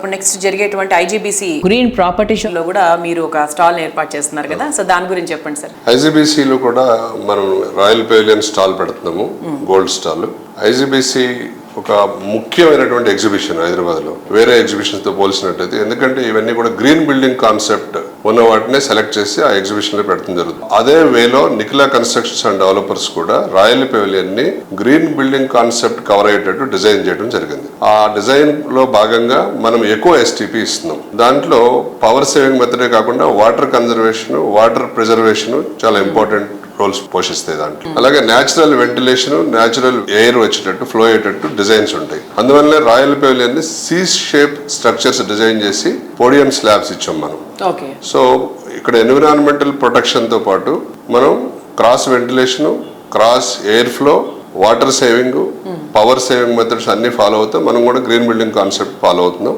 ఇప్పుడు నెక్స్ట్ జరిగేటువంటి IGBC green property show లో కూడా మీరు ఒక స్టాల్ ఏర్పాటు చేస్తున్నారు కదా, సో దాని గురించి చెప్పండి సార్. ఐజీబీసీలో కూడా మనం రాయల్ పెవిలియన్ స్టాల్ పెడుతున్నాము, గోల్డ్ స్టాల్. ఐజీబీసీ ఒక ముఖ్యమైనటువంటి ఎగ్జిబిషన్ హైదరాబాద్ లో, వేరే ఎగ్జిబిషన్స్ తో పోల్చినట్టయితే. ఎందుకంటే ఇవన్నీ కూడా గ్రీన్ బిల్డింగ్ కాన్సెప్ట్ ఉన్న వాటినే సెలెక్ట్ చేసి ఆ ఎగ్జిబిషన్ లో పెట్టడం జరుగుతుంది. అదే వేలో నిఖిలా కన్స్ట్రక్షన్స్ అండ్ డెవలపర్స్ కూడా రాయల్ పెవిలియన్ ని గ్రీన్ బిల్డింగ్ కాన్సెప్ట్ కవర్ అయ్యేటట్టు డిజైన్ చేయడం జరిగింది. ఆ డిజైన్ లో భాగంగా మనం ఎక్కువ ఎస్టీపీ ఇస్తున్నాం. దాంట్లో పవర్ సేవింగ్ మెథడే కాకుండా వాటర్ కన్జర్వేషన్, వాటర్ ప్రిజర్వేషన్ చాలా ఇంపార్టెంట్ రోల్స్ పోషిస్తాయి దాంట్లో. అలాగే న్యాచురల్ వెంటిలేషన్, న్యాచురల్ ఎయిర్ వచ్చేటట్టు, ఫ్లో అయ్యేటట్టు డిజైన్స్ ఉంటాయి. అందువల్ల రాయల్ పెవిలియన్ ని సి షేప్ స్ట్రక్చర్స్ డిజైన్ చేసి పోడియం స్లాబ్స్ ఇచ్చాం మనం. సో ఇక్కడ ఎన్విరాన్మెంటల్ ప్రొటెక్షన్ తో పాటు మనం cross ventilation, cross air flow, water saving, power saving methods అన్ని ఫాలో అవుతాం. మనం కూడా గ్రీన్ బిల్డింగ్ కాన్సెప్ట్ ఫాలో అవుతున్నాం.